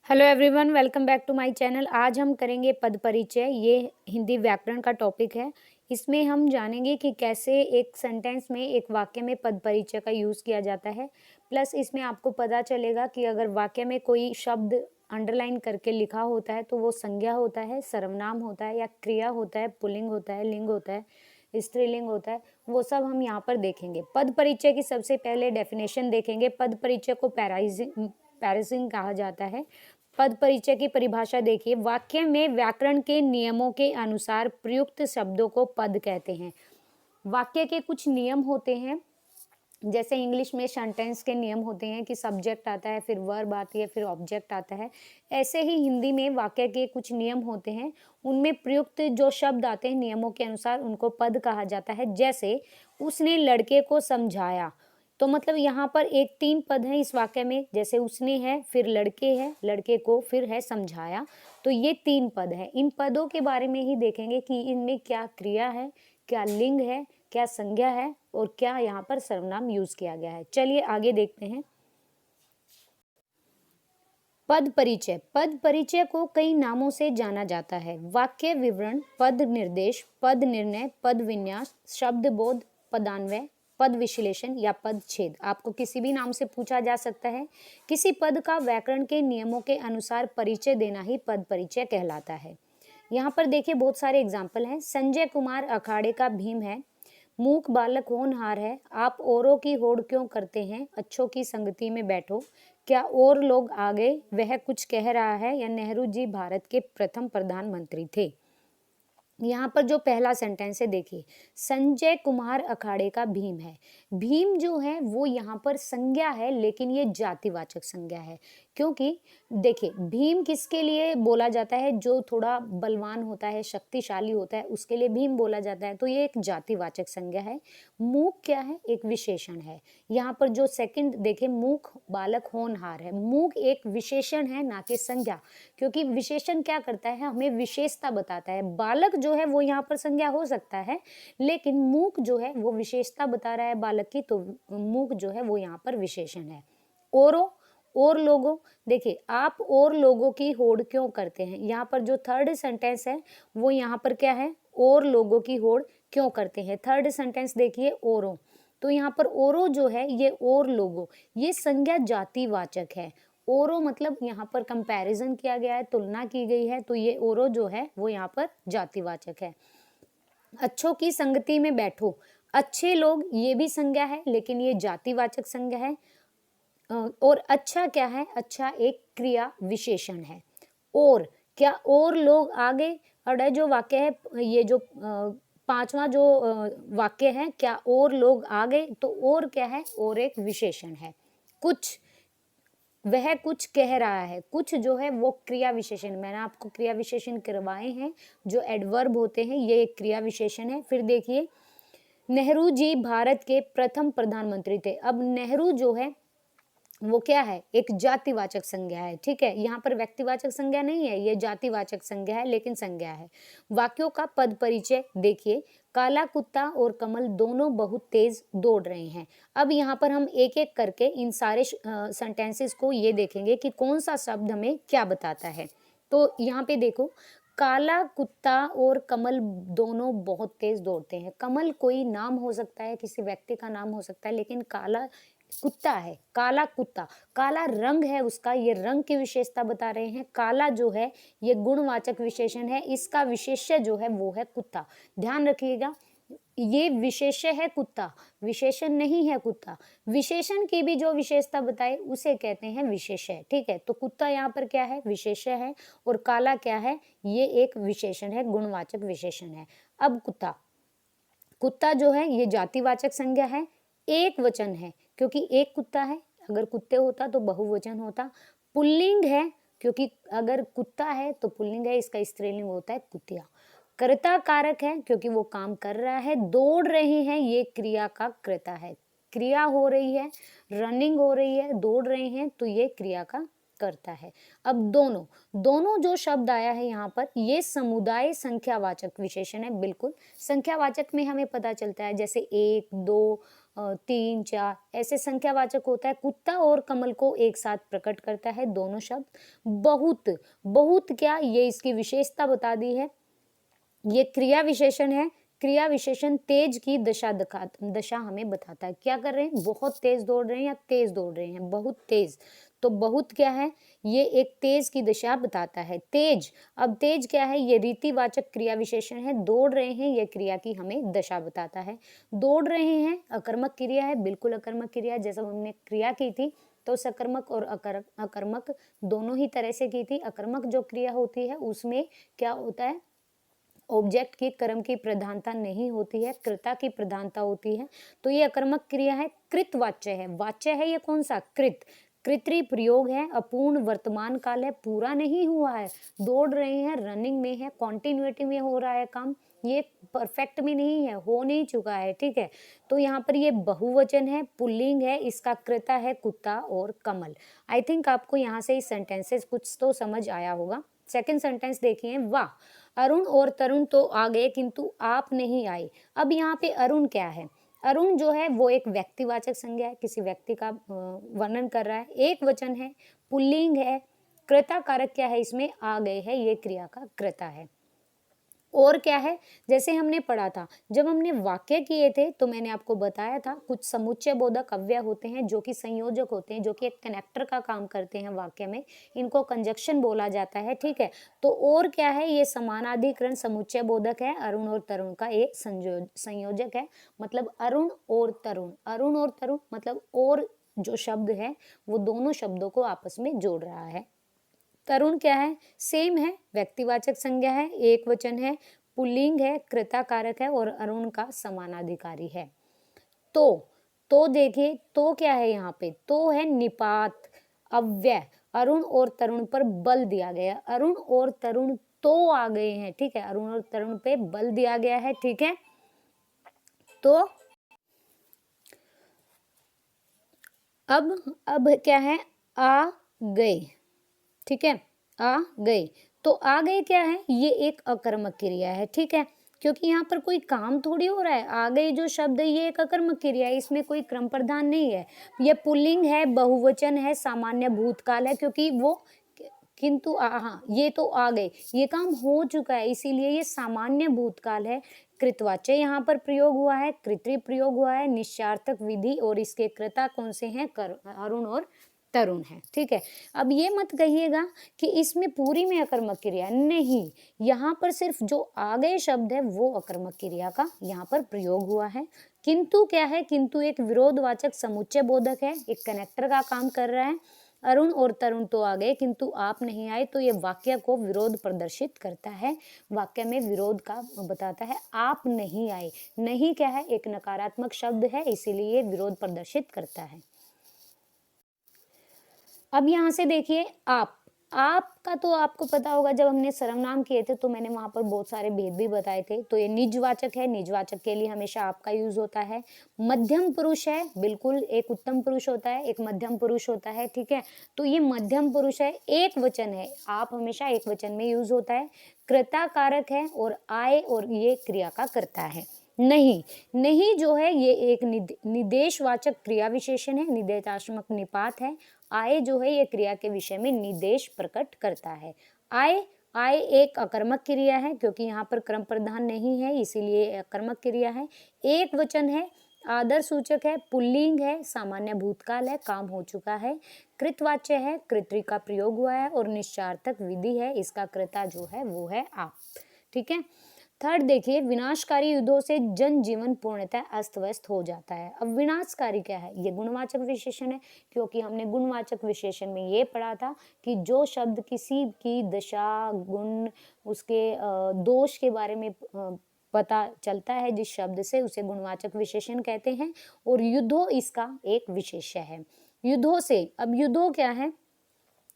Hello everyone, welcome back to my channel. आज हम करेंगे पद परिचय। ये हिंदी व्याकरण का टॉपिक है। इसमें हम जानेंगे कि कैसे एक सेंटेंस में, एक वाक्य में पद परिचय का यूज़ किया जाता है। प्लस इसमें आपको पता चलेगा कि अगर वाक्य में कोई शब्द अंडरलाइन करके लिखा होता है तो वो संज्ञा होता है, सर्वनाम होता है या क्रिया होता है, पुल्लिंग होता है, लिंग होता है, स्त्रीलिंग होता है। वो सब हम यहाँ पर देखेंगे। पद परिचय की सबसे पहले डेफिनेशन देखेंगे। पद परिचय को पैराफ्रेजिंग कहा जाता है। पद परिचय की परिभाषा देखिए। वाक्य में व्याकरण के नियमों के अनुसार प्रयुक्त शब्दों को पद कहते हैं। वाक्य के कुछ नियम होते हैं, जैसे इंग्लिश में सेंटेंस के नियम होते हैं कि सब्जेक्ट आता है, फिर वर्ब आती है, फिर ऑब्जेक्ट आता है। ऐसे ही हिंदी में वाक्य के कुछ नियम होते हैं, उनमें प्रयुक्त जो शब्द आते हैं नियमों के अनुसार उनको पद कहा जाता है। जैसे उसने लड़के को समझाया, तो मतलब यहाँ पर एक 3 पद हैं इस वाक्य में। जैसे उसने है, फिर लड़के है, लड़के को, फिर है समझाया। तो ये 3 पद है। इन पदों के बारे में ही देखेंगे कि इनमें क्या क्रिया है, क्या लिंग है, क्या संज्ञा है और क्या यहाँ पर सर्वनाम यूज किया गया है। चलिए आगे देखते हैं। पद परिचय। पद परिचय को कई नामों से जाना जाता है। वाक्य विवरण, पद निर्देश, पद निर्णय, पद विन्यास, शब्द बोध, पदान्वय, पद विश्लेषण या पद छेद। आपको किसी भी नाम से पूछा जा सकता है। किसी पद का व्याकरण के नियमों के अनुसार परिचय देना ही पद परिचय कहलाता है। यहाँ पर देखिए बहुत सारे एग्जाम्पल हैं। संजय कुमार अखाड़े का भीम है। मूक बालक होनहार है। आप औरों की होड़ क्यों करते हैं, अच्छों की संगति में बैठो। क्या और लोग आ गए, वह कुछ कह रहा है। या नेहरू जी भारत के प्रथम प्रधानमंत्री थे। यहाँ पर जो पहला सेंटेंस है देखिए, संजय कुमार अखाड़े का भीम है। भीम जो है वो यहाँ पर संज्ञा है, लेकिन ये जातिवाचक संज्ञा है। क्योंकि देखिए भीम किसके लिए बोला जाता है, जो थोड़ा बलवान होता है, शक्तिशाली होता है, उसके लिए भीम बोला जाता है। तो ये एक जातिवाचक संज्ञा है। मूक क्या है, एक विशेषण है। यहाँ पर जो सेकंड देखे, मूक बालक होनहार है। मूक एक विशेषण है, ना कि संज्ञा। क्योंकि विशेषण क्या करता है, हमें विशेषता बताता है। बालक जो है वो यहाँ पर संज्ञा हो सकता है, लेकिन मूक जो है वो विशेषता बता रहा है बालक की, तो मूक जो है वो यहाँ पर विशेषण है। औरों, और लोगों, देखिए आप और लोगों की होड़ क्यों करते हैं। यहाँ पर जो थर्ड सेंटेंस है वो यहाँ पर क्या है, और लोगों की होड़ क्यों करते हैं। थर्ड सेंटेंस देखिए, औरों। तो यहाँ पर औरों जो है ये और लोगों, ये संज्ञा जातिवाचक है। औरों मतलब यहाँ पर कंपैरिजन किया गया है, तुलना की गई है, तो ये औरों जो है वो यहाँ पर जातिवाचक है। अच्छों की संगति में बैठो, अच्छे लोग, ये भी संज्ञा है, लेकिन ये जातिवाचक संज्ञा है। और अच्छा क्या है, अच्छा एक क्रिया विशेषण है। और क्या और लोग आ गए, और जो वाक्य है, ये जो पांचवा जो वाक्य है, क्या और लोग आ गए, तो और क्या है, और एक विशेषण है। कुछ, वह कुछ कह रहा है। कुछ जो है वो क्रिया विशेषण, मैंने आपको क्रिया विशेषण करवाए हैं जो एडवर्ब होते हैं, ये एक क्रिया विशेषण है। फिर देखिए, नेहरू जी भारत के प्रथम प्रधानमंत्री थे। अब नेहरू जो है वो क्या है, एक जातिवाचक संज्ञा है। ठीक है, यहाँ पर व्यक्तिवाचक संज्ञा नहीं है, ये जातिवाचक संज्ञा है, लेकिन संज्ञा है। वाक्यों का पद परिचय देखिए, काला कुत्ता और कमल दोनों बहुत तेज दौड़ रहे हैं। अब यहाँ पर हम एक एक करके इन सारे सेंटेंसेस को ये देखेंगे कि कौन सा शब्द हमें क्या बताता है। तो यहाँ पे देखो, काला कुत्ता और कमल दोनों बहुत तेज दौड़ते हैं। कमल कोई नाम हो सकता है, किसी व्यक्ति का नाम हो सकता है, लेकिन काला कुत्ता है, काला कुत्ता, काला रंग है उसका, ये रंग की विशेषता बता रहे हैं। काला जो है ये गुणवाचक विशेषण है, इसका विशेष्य जो है वो है कुत्ता। ध्यान रखिएगा, ये विशेष्य है कुत्ता, विशेषण नहीं है कुत्ता। विशेषण की भी जो विशेषता बताए उसे कहते हैं विशेष्य। ठीक है, तो कुत्ता यहाँ पर क्या है, विशेष्य है, और काला क्या है, ये एक विशेषण है, गुणवाचक विशेषण है। अब कुत्ता, कुत्ता जो है ये जातिवाचक संज्ञा है, एक वचन है, क्योंकि एक कुत्ता है। अगर कुत्ते होता तो बहुवचन होता। पुल्लिंग है, क्योंकि अगर कुत्ता है तो पुल्लिंग है, इसका स्त्रीलिंग होता है कुतिया। कर्ता कारक है, क्योंकि वो काम कर रहा है। दौड़ रहे हैं, ये क्रिया का कर्ता है, क्रिया हो रही है, रनिंग हो रही है, दौड़ रहे हैं, तो ये क्रिया का करता है। अब दोनों दोनों जो शब्द आया है यहाँ पर, ये समुदाय संख्यावाचक विशेषण है। बिल्कुल संख्यावाचक में हमें पता चलता है जैसे 1, 2, 3, 4 ऐसे संख्यावाचक होता है। कुत्ता और कमल को एक साथ प्रकट करता है दोनों शब्द। बहुत बहुत क्या, ये इसकी विशेषता बता दी है। ये क्रिया विशेषण है। क्रिया विशेषण तेज की दशा हमें बताता है। क्या कर रहे हैं, बहुत तेज दौड़ रहे हैं या तेज दौड़ रहे हैं, बहुत तेज। तो बहुत क्या है, ये एक तेज की दशा बताता है। तेज, अब तेज क्या है, ये रीतिवाचक क्रिया विशेषण है। दौड़ रहे हैं, ये क्रिया की हमें दशा बताता है। दौड़ रहे हैं अकर्मक क्रिया है, बिल्कुल अकर्मक क्रिया, जैसा हमने क्रिया की थी तो सकर्मक और अकर्मक दोनों ही तरह से की थी। अकर्मक जो क्रिया होती है उसमें क्या होता है, ऑब्जेक्ट की कर्म की प्रधानता नहीं होती है, कर्ता की प्रधानता होती है। तो ये अकर्मक क्रिया है। कृत वाच्य है। वाच्य है ये कौन सा, कृत। कृतरी प्रयोग है, अपूर्ण वर्तमान काल है, पूरा नहीं हुआ है। दौड़ रहे हैं, रनिंग में है, कॉन्टिन्यूटी में हो रहा है काम, ये परफेक्ट में नहीं है, हो नहीं चुका है। ठीक है, तो यहाँ पर ये बहुवचन है, पुल्लिंग है, इसका कृता है कुत्ता और कमल। आई थिंक आपको यहाँ से इस सेंटेंसेस कुछ तो समझ आया होगा। सेकंड सेंटेंस देखिए, वाह अरुण और तरुण तो आ गए किंतु आप नहीं आए। अब यहाँ पे अरुण क्या है, अरुण जो है वो एक व्यक्तिवाचक संज्ञा है, किसी व्यक्ति का वर्णन कर रहा है। एक वचन है, पुल्लिंग है, कृता कारक क्या है इसमें, आ गए है, ये क्रिया का कृता है। और क्या है, जैसे हमने पढ़ा था जब हमने वाक्य किए थे तो मैंने आपको बताया था कुछ समुच्चय बोधक अव्यय होते हैं जो कि संयोजक होते हैं, जो कि एक कनेक्टर का काम करते हैं वाक्य में, इनको कंजक्शन बोला जाता है। ठीक है, तो और क्या है, ये समानाधिकरण समुच्चय बोधक है, अरुण और तरुण का एक संयोजक है। मतलब अरुण और तरुण, अरुण और तरुण मतलब और जो शब्द है वो दोनों शब्दों को आपस में जोड़ रहा है। तरुण क्या है, सेम है, व्यक्तिवाचक संज्ञा है, एक वचन है, पुल्लिंग है, कृता कारक है और अरुण का समानाधिकारी है। तो देखिए, तो क्या है यहाँ पे, तो है निपात अव्यय। अरुण और तरुण पर बल दिया गया, अरुण और तरुण तो आ गए हैं। ठीक है, अरुण और तरुण पे बल दिया गया है। ठीक है, तो अब क्या है, आ गए। ठीक है, आ गए, तो आ गए क्या है, ये एक अकर्मक क्रिया है। ठीक है, क्योंकि यहाँ पर कोई काम थोड़ी हो रहा है। आ गए जो शब्द है ये एक अकर्मक क्रिया है, इसमें कोई क्रम प्रधान नहीं है। ये पुल्लिंग है, बहुवचन है, सामान्य भूतकाल है, क्योंकि वो किंतु हाँ, ये तो आ गए, ये काम हो चुका है, इसीलिए ये सामान्य भूतकाल है। कृतवाच्य यहाँ पर प्रयोग हुआ है, कृतरी प्रयोग हुआ है, निश्चार्थक विधि, और इसके कृता कौन से हैं, अरुण और तरुण है। ठीक है, अब ये मत कहिएगा कि इसमें पूरी में अकर्मक क्रिया नहीं, यहाँ पर सिर्फ जो आ गए शब्द है वो अकर्मक क्रिया का यहाँ पर प्रयोग हुआ है। किंतु क्या है, किंतु एक विरोधवाचक समुच्चय बोधक है, एक कनेक्टर का काम कर रहा है। अरुण और तरुण तो आ गए किंतु आप नहीं आए, तो ये वाक्य को विरोध प्रदर्शित करता है, वाक्य में विरोध का बताता है। आप नहीं आए, नहीं क्या है, एक नकारात्मक शब्द है, इसीलिए विरोध प्रदर्शित करता है। अब यहाँ से देखिए, आपका तो आपको पता होगा, जब हमने सर्वनाम किए थे तो मैंने वहां पर बहुत सारे भेद भी बताए थे। तो ये निजवाचक है, निजवाचक के लिए हमेशा आपका यूज होता है। मध्यम पुरुष है, बिल्कुल एक उत्तम पुरुष होता है, एक मध्यम पुरुष होता है। ठीक है, तो ये मध्यम पुरुष है, एक वचन है, आप हमेशा एक वचन में यूज होता है। कृता कारक है और आए, और ये क्रिया का करता है। नहीं, नहीं जो है ये एक निदेशवाचक क्रिया विशेषण है, निदेशात्मक निपात है। आए जो है ये क्रिया के विषय में निर्देश प्रकट करता है। आए, आए एक अकर्मक क्रिया है, क्योंकि यहाँ पर क्रम प्रधान नहीं है, इसीलिए अकर्मक क्रिया है। एक वचन है, आदर सूचक है, पुल्लिंग है, सामान्य भूतकाल है, काम हो चुका है। कृतवाच्य है, कृतरी का प्रयोग हुआ है, और निश्चार्थक विधि है, इसका कृता जो है वो है आप। ठीक है, थर्ड देखिए, विनाशकारी युद्धों से जनजीवन पूर्णतः अस्त व्यस्त हो जाता है। अब विनाशकारी क्या है, ये गुणवाचक विशेषण है, क्योंकि हमने गुणवाचक विशेषण में ये पढ़ा था कि जो शब्द किसी की दशा, गुण, उसके दोष के बारे में पता चलता है जिस शब्द से, उसे गुणवाचक विशेषण कहते हैं, और युद्धो इसका एक विशेष्य है। युद्धों से, अब युद्धो क्या है,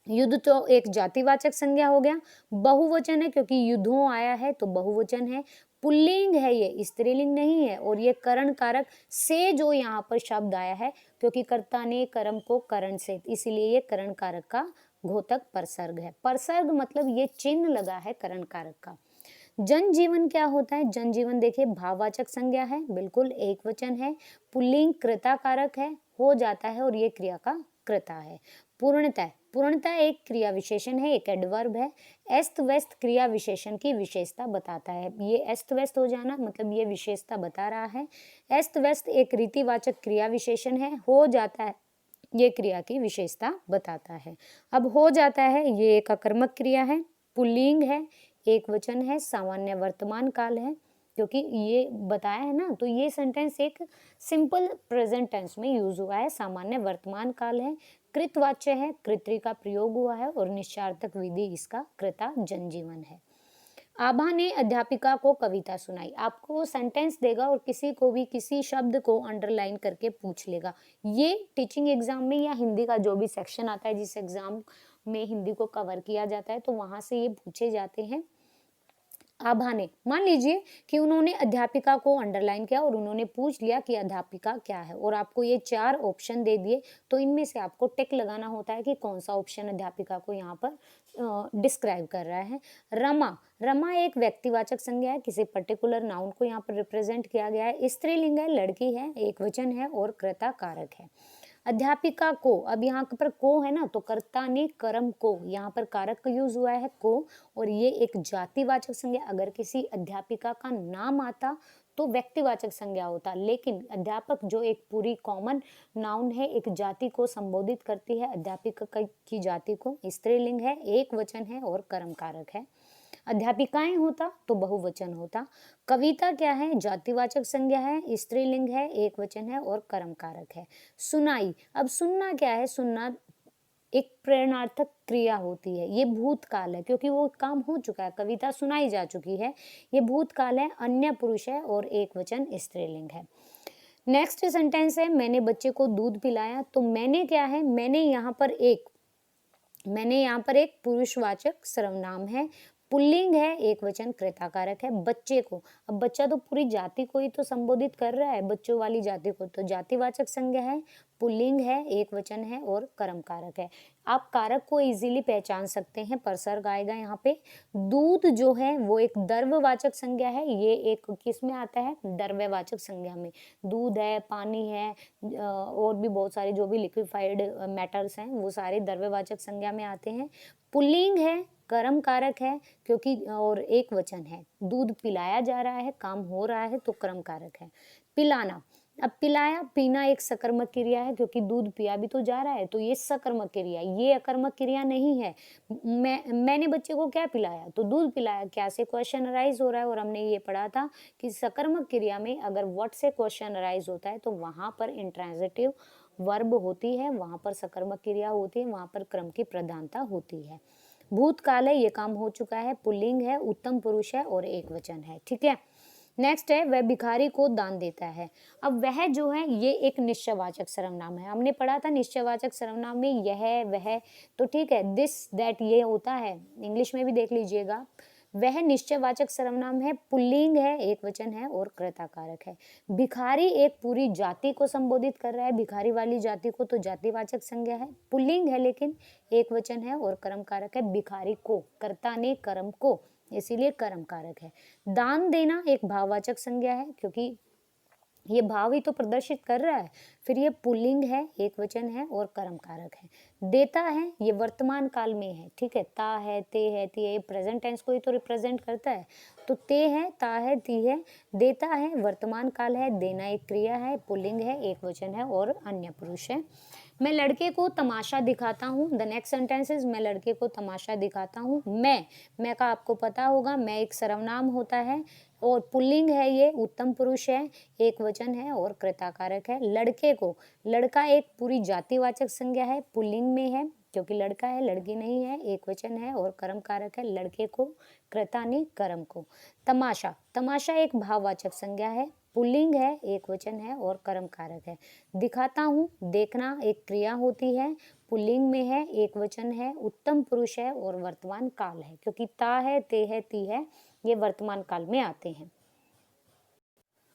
युद्ध तो एक जातिवाचक संज्ञा हो गया, बहुवचन है क्योंकि युद्धों आया है तो बहुवचन है। पुल्लिंग है, ये स्त्रीलिंग नहीं है, और ये करण कारक से जो यहाँ पर शब्द आया है, क्योंकि कर्ता ने कर्म को करण से, इसीलिए ये करण कारक का घोतक परसर्ग है। परसर्ग मतलब ये चिन्ह लगा है करण कारक का। जनजीवन क्या होता है? जनजीवन देखिए भाववाचक संज्ञा है, बिल्कुल एक वचन है, पुल्लिंग कृता कारक है, हो जाता है और ये क्रिया का कृता है। पूर्णतः, पूर्णतः एक क्रिया विशेषण है, एक एडवर्ब है। अस्त व्यस्त क्रिया विशेषण की विशेषता बताता है। ये अस्त व्यस्त हो जाना मतलब ये विशेषता बता रहा है। अस्त व्यस्त एक रीतिवाचक क्रिया विशेषण है, हो जाता है ये क्रिया की विशेषता बताता है। अब हो जाता है ये एक अकर्मक क्रिया है, पुल्लिंग है, एक वचन है, सामान्य वर्तमान काल है, क्योंकि ये बताया है ना, तो ये सेंटेंस एक सिंपल प्रेजेंट टेंस में यूज हुआ है, सामान्य वर्तमान काल है, कृतवाच्य है, कृतरी का प्रयोग हुआ है और निश्चार्थक विधि इसका कृता जनजीवन है। आभा ने अध्यापिका को कविता सुनाई। आपको वो सेंटेंस देगा और किसी को भी किसी शब्द को अंडरलाइन करके पूछ लेगा। ये टीचिंग एग्जाम में या हिंदी का जो भी सेक्शन आता है, जिस एग्जाम में हिंदी को कवर किया जाता है, तो वहां से ये पूछे जाते हैं। आभा ने, मान लीजिए कि उन्होंने अध्यापिका को अंडरलाइन किया और उन्होंने पूछ लिया कि अध्यापिका क्या है, और आपको ये 4 ऑप्शन दे दिए, तो इनमें से आपको टिक लगाना होता है कि कौन सा ऑप्शन अध्यापिका को यहाँ पर डिस्क्राइब कर रहा है। रमा, रमा एक व्यक्तिवाचक संज्ञा है, किसी पर्टिकुलर नाउन को यहाँ पर रिप्रेजेंट किया गया है। स्त्रीलिंग है, लड़की है, एक वचन है और कृता कारक है। अध्यापिका को, अब यहाँ पर को है ना, तो कर्ता ने कर्म को, यहाँ पर कारक का यूज हुआ है को, और ये एक जातिवाचक संज्ञा। अगर किसी अध्यापिका का नाम आता तो व्यक्तिवाचक संज्ञा होता, लेकिन अध्यापक जो एक पूरी कॉमन नाउन है, एक जाति को संबोधित करती है, अध्यापिका की जाति को, स्त्रीलिंग है, एक वचन है और कर्म कारक है। अध्यापिकाएं होता तो बहुवचन होता। कविता क्या है? जातिवाचक संज्ञा है, स्त्रीलिंग है, एक वचन है और कर्म कारक है। सुनाई, अब सुनना क्या है? सुनना एक प्रेरणार्थक क्रिया होती है, ये भूतकाल है क्योंकि वो काम हो चुका है, कविता सुनाई जा चुकी है, ये भूतकाल है, अन्य पुरुष है और एक वचन स्त्रीलिंग है। नेक्स्ट सेंटेंस है, मैंने बच्चे को दूध पिलाया। तो मैंने क्या है? मैंने यहाँ पर एक पुरुषवाचक सर्वनाम है, पुल्लिंग है, एक वचन कृताकारक है। बच्चे को, अब बच्चा तो पूरी जाति को ही तो संबोधित कर रहा है, बच्चों वाली जाति को, तो जातिवाचक संज्ञा है, पुल्लिंग है, एक वचन है और कर्म कारक है। आप कारक को इजीली पहचान सकते हैं, परसर्ग आएगा यहाँ पे। दूध जो है वो एक द्रव्यवाचक संज्ञा है, ये एक किस में आता है? द्रव्यवाचक संज्ञा में। दूध है, पानी है, और भी बहुत सारे जो भी लिक्विफाइड मैटर्स हैं वो सारे द्रव्यवाचक संज्ञा में आते हैं। पुल्लिंग है, कर्म कारक है क्योंकि, और एक वचन है, दूध पिलाया जा रहा है, काम हो रहा है, तो कर्म कारक है। पिलाना, अब पिलाया, पीना एक सकर्मक क्रिया है क्योंकि दूध पिया भी तो जा रहा है, तो ये सकर्मक क्रिया, ये अकर्मक क्रिया नहीं है। मैंने बच्चे को क्या पिलाया? तो दूध पिलाया। क्या से क्वेश्चन अराइज हो रहा है, और हमने ये पढ़ा था कि सकर्मक क्रिया में अगर व्हाट से क्वेश्चन अराइज होता है तो वहां पर इंट्रांजिटिव वर्ब होती है, वहां पर सकर्मक क्रिया होती है, वहां पर क्रम की प्रधानता होती है। भूतकाल है, ये काम हो चुका है, पुल्लिंग है, उत्तम पुरुष है और एक वचन है। ठीक है, नेक्स्ट है, वह भिखारी को दान देता है। अब वह जो है ये एक निश्चयवाचक सर्वनाम है, हमने पढ़ा था निश्चयवाचक सर्वनाम में यह वह, तो ठीक है, दिस दैट ये होता है, इंग्लिश में भी देख लीजिएगा। वह निश्चयवाचक सर्वनाम है, पुल्लिंग है, एक वचन है और कृताकारक है। भिखारी एक पूरी जाति को संबोधित कर रहा है, भिखारी वाली जाति को, तो जातिवाचक संज्ञा है, पुल्लिंग है लेकिन एक वचन है और कर्म कारक है। भिखारी को, कर्ता ने कर्म को, इसीलिए कर्म कारक है। दान देना एक भाववाचक संज्ञा है क्योंकि ये भाव ही तो प्रदर्शित कर रहा है, फिर ये पुल्लिंग है, एक वचन है और कर्म कारक है। देता है, ये वर्तमान काल में है, ठीक है, ता है, ते है, ती है, ये प्रेजेंट टेंस को ही तो रिप्रेजेंट करता है, तो ते है, ता है, ती है। देता है वर्तमान काल है, देना एक क्रिया है, पुल्लिंग है, एक वचन है और अन्य पुरुष है। मैं लड़के को तमाशा दिखाता हूँ। द नेक्स्ट सेंटेंस इज, मैं लड़के को तमाशा दिखाता हूँ। मैं का आपको पता होगा, मैं एक सर्वनाम होता है और पुल्लिंग है, ये उत्तम पुरुष है, एक वचन है और कृताकारक है। लड़के को, लड़का एक पूरी जातिवाचक संज्ञा है, पुल्लिंग में है क्योंकि लड़का है, लड़की नहीं है, एक वचन है और कर्म कारक है। लड़के को, कृता ने कर्म को। तमाशा, तमाशा एक भाववाचक संज्ञा है, पुल्लिंग है, एक वचन है और कर्म कारक है। दिखाता हूँ, देखना एक क्रिया होती है, पुल्लिंग में है, एक वचन है, उत्तम पुरुष है और वर्तमान काल है क्योंकि ता है, ते है, ती है, ये वर्तमान काल में आते हैं।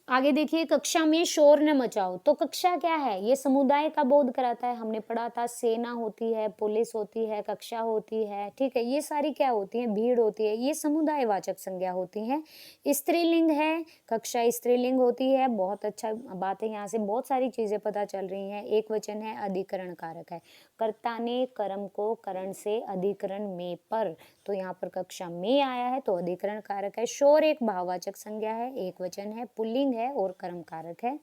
आगे देखिए, कक्षा में शोर न मचाओ। तो कक्षा क्या है? ये समुदाय का बोध कराता है। हमने पढ़ा था सेना होती है, पुलिस होती है, कक्षा होती है, ठीक है। ये सारी क्या होती है? भीड़ होती है। ये समुदायवाचक संज्ञा होती है। स्त्रीलिंग है, कक्षा स्त्रीलिंग होती है। बहुत अच्छा बात है, यहाँ से बहुत सारी चीजें पता चल रही हैं। एक वचन है, अधिकरण कारक है। कर्ता ने कर्म को करण से अधिकरण में पर, तो यहाँ पर कक्षा में आया है तो अधिकरण कारक है। शोर एक भाववाचक संज्ञा है, एक वचन है, पुल्लिंग है और कर्म कारक है,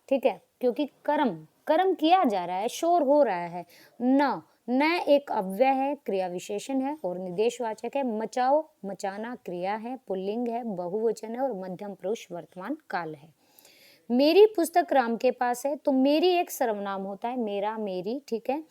ठीक है। क्योंकि कर्म कर्म किया जा रहा है, शोर हो रहा है। न एक अव्यय है, क्रिया विशेषण है और निर्देशवाचक है। मचाओ, मचाना क्रिया है, पुल्लिंग है, बहुवचन है और मध्यम पुरुष वर्तमान काल है। मेरी पुस्तक राम के पास है, तो मेरी एक सर्वनाम होता है, मेरा, मेरी, ठीक है।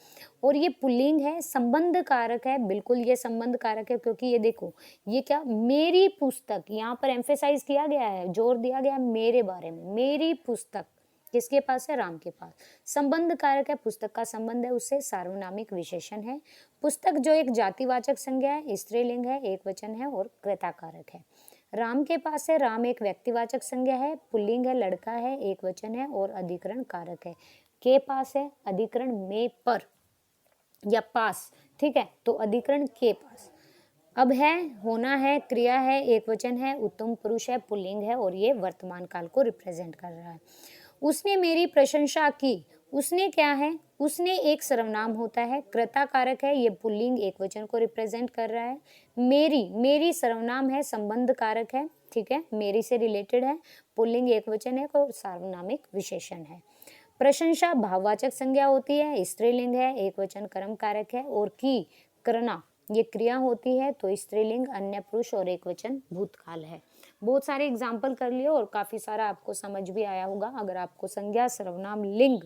और ये पुल्लिंग है, संबंध कारक है, बिल्कुल ये संबंध कारक है, क्योंकि ये देखो, ये क्या, मेरी पुस्तक, यहाँ पर एम्फेसाइज किया गया है, जोर दिया गया है मेरे बारे में। मेरी पुस्तक किसके पास है? राम के पास। संबंध कारक है, पुस्तक का संबंध है उससे, सार्वनामिक विशेषण है। पुस्तक जो एक जातिवाचक संज्ञा है, स्त्रीलिंग है, एक वचन है और क्रेता कारक है। राम के पास है, राम एक व्यक्तिवाचक संज्ञा है, पुल्लिंग है, लड़का है, एक वचन है और अधिकरण कारक है। के पास है, अधिकरण में पर या पास, ठीक है, तो अधिकरण के पास। अब है, होना है, क्रिया है, एक वचन है, उत्तम पुरुष है, पुल्लिंग है और ये वर्तमान काल को रिप्रेजेंट कर रहा है। उसने मेरी प्रशंसा की। उसने क्या है? उसने एक सर्वनाम होता है, कर्ता कारक है, ये पुल्लिंग एक वचन को रिप्रेजेंट कर रहा है। मेरी, मेरी सर्वनाम है, संबंध कारक है, ठीक है, मेरी से रिलेटेड है, पुल्लिंग एक वचन है और सार्वनामिक विशेषण है। प्रशंसा भाववाचक संज्ञा होती है, स्त्रीलिंग है, एक वचन कर्म कारक है और की, करना, ये क्रिया होती है, तो स्त्रीलिंग अन्य पुरुष और एक वचन भूतकाल है। बहुत सारे एग्जाम्पल कर लिए और काफी सारा आपको समझ भी आया होगा। अगर आपको संज्ञा, सर्वनाम, लिंग,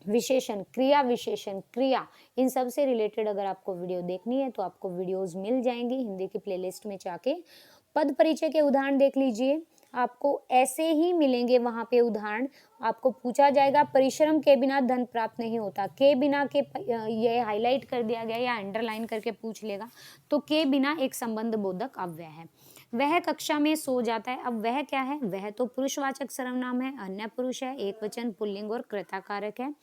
विशेषण, क्रिया विशेषण, क्रिया, इन सब से रिलेटेड अगर आपको वीडियो देखनी है तो आपको वीडियोस मिल जाएंगी हिंदी की प्लेलिस्ट में जाके। पद परिचय के उदाहरण देख लीजिए, आपको ऐसे ही मिलेंगे वहां पे उदाहरण। आपको पूछा जाएगा परिश्रम के बिना धन प्राप्त नहीं होता, के बिना के ये हाईलाइट कर दिया गया या अंडरलाइन करके पूछ लेगा, तो के बिना एक संबंध बोधक अव्यय है। वह कक्षा में सो जाता है। अब वह क्या है? वह तो पुरुषवाचक सर्वनाम है, अन्य पुरुष है, एक वचन, पुल्लिंग और कर्ता कारक है।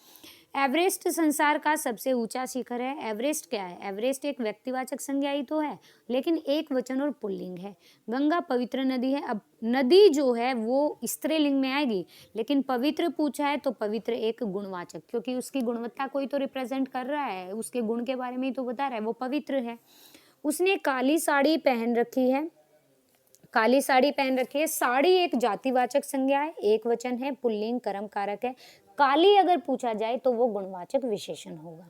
एवरेस्ट संसार का सबसे ऊंचा शिखर है। एवरेस्ट क्या है? एवरेस्ट एक व्यक्तिवाचक संज्ञा ही तो है, लेकिन एक वचन और पुल्लिंग है। गंगा पवित्र नदी है। अब नदी जो है वो स्त्रीलिंग में आएगी, लेकिन पवित्र पूछा है तो पवित्र एक गुणवाचक, क्योंकि उसकी गुणवत्ता कोई तो रिप्रेजेंट कर रहा है, उसके गुण के बारे में ही तो बता रहा है, वो पवित्र है। उसने काली साड़ी पहन रखी है। काली साड़ी पहन रखी है। साड़ी एक जातिवाचक संज्ञा है, एक वचन है, पुल्लिंग कर्म कारक है। काली अगर पूछा जाए तो वो गुणवाचक विशेषण होगा।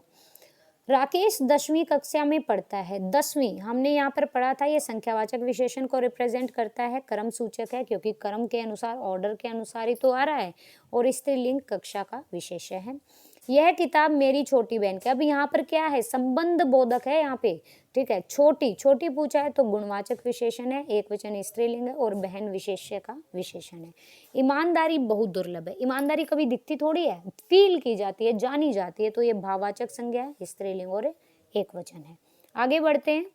राकेश 10वीं कक्षा में पढ़ता है। 10वीं हमने यहाँ पर पढ़ा था, ये संख्यावाचक विशेषण को रिप्रेजेंट करता है, कर्म सूचक है, क्योंकि कर्म के अनुसार, ऑर्डर के अनुसार ही तो आ रहा है, और स्त्रीलिंग कक्षा का विशेष्य है। यह किताब मेरी छोटी बहन की। अब यहाँ पर क्या है? संबंध बोधक है यहाँ पे, ठीक है। छोटी, छोटी पूछा है तो गुणवाचक विशेषण है, एक वचन स्त्रीलिंग है और बहन विशेष्य का विशेषण है। ईमानदारी बहुत दुर्लभ है। ईमानदारी कभी दिखती थोड़ी है, फील की जाती है, जानी जाती है, तो ये भाववाचक संज्ञा है, स्त्रीलिंग और एक वचन है। आगे बढ़ते हैं।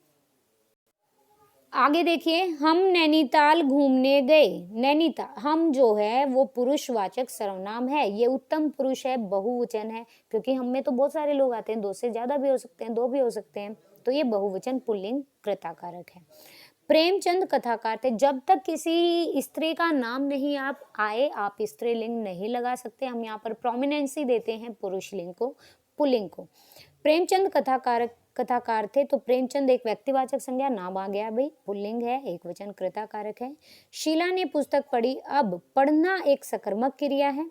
आगे देखिए, हम नैनीताल घूमने गए। नैनीताल, हम जो है वो पुरुषवाचक सर्वनाम है, ये उत्तम पुरुष है, बहुवचन है, क्योंकि हम में तो बहुत सारे लोग आते हैं, दो से ज्यादा भी हो सकते हैं, दो भी हो सकते हैं, तो ये बहुवचन पुल्लिंग कृताकारक है। प्रेमचंद कथाकार थे। जब तक किसी स्त्री का नाम नहीं आप आए, आप स्त्रीलिंग नहीं लगा सकते। हम यहाँ पर प्रोमिनेंसी देते हैं पुरुष लिंग को, पुल्लिंग को। प्रेमचंद कथाकार थे, तो प्रेमचंद एक व्यक्तिवाचक संज्ञा, नाम आ गया भाई, पुल्लिंग है, एक वचन कृता कारक है। शीला ने पुस्तक पढ़ी। अब पढ़ना एक सकर्मक क्रिया है,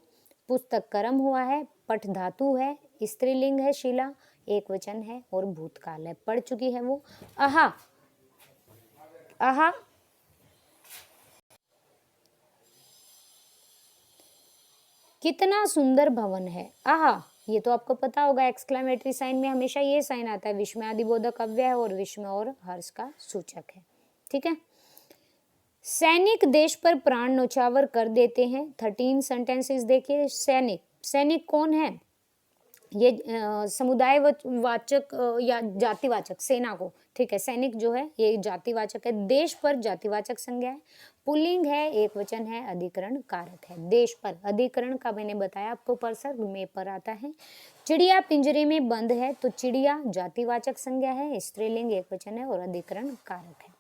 पुस्तक कर्म हुआ है, पठ धातु है, स्त्रीलिंग है, शीला एक वचन है और भूतकाल है, पढ़ चुकी है वो। आहा, आहा, कितना सुंदर भवन है। आहा, ये तो आपको पता होगा, एक्सक्लेमेटरी साइन में हमेशा ये साइन आता है, विस्मय आदिबोधक अव्यय है और विस्मय और हर्ष का सूचक है, ठीक है। सैनिक देश पर प्राण न्यौछावर कर देते हैं। 13 सेंटेंसेस देखिए। सैनिक, सैनिक कौन है? ये समुदायवाचक या जातिवाचक सेना को, ठीक है, सैनिक जो है ये जातिवाचक है। देश पर जातिवाचक संज्ञा है। पुल्लिंग है, एक वचन है, अधिकरण कारक है। देश पर अधिकरण का मैंने बताया आपको, परसर में पर आता है। चिड़िया पिंजरे में बंद है, तो चिड़िया जातिवाचक संज्ञा है, स्त्रीलिंग एक वचन है और अधिकरण कारक है।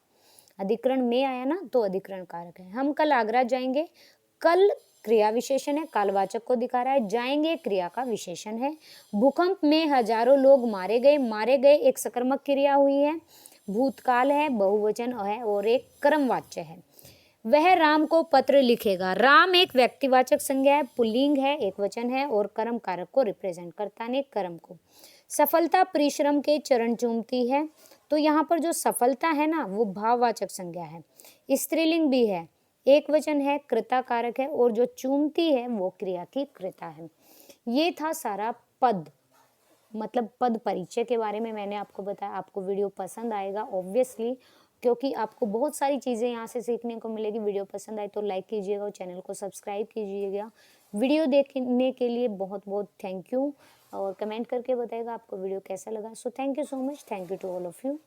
अधिकरण में आया ना तो अधिकरण कारक है। हम कल आगरा जाएंगे, कल क्रिया विशेषण है, कालवाचक को दिखा रहा है, जाएंगे क्रिया का विशेषण है। भूकंप में हजारों लोग मारे गए एक सकर्मक क्रिया हुई है। भूतकाल है, बहुवचन है और एक कर्मवाच्य है। वह राम को पत्र लिखेगा, राम एक व्यक्तिवाचक संज्ञा है, पुल्लिंग है, एक वचन है और कर्म कारक को रिप्रेजेंट करता है, कर्म को। सफलता परिश्रम के चरण चूमती है, तो यहाँ पर जो सफलता है ना वो भाववाचक संज्ञा है, स्त्रीलिंग भी है, एक वचन है, कृता कारक है और जो चूमती है वो क्रिया की कृता है। ये था सारा पद, मतलब पद परिचय के बारे में मैंने आपको बताया। आपको वीडियो पसंद आएगा ऑब्वियसली, क्योंकि आपको बहुत सारी चीज़ें यहाँ से सीखने को मिलेगी। वीडियो पसंद आए तो लाइक कीजिएगा और चैनल को सब्सक्राइब कीजिएगा। वीडियो देखने के लिए बहुत बहुत थैंक यू, और कमेंट करके बताइएगा आपको वीडियो कैसा लगा। So thank you so much, thank you to all of you.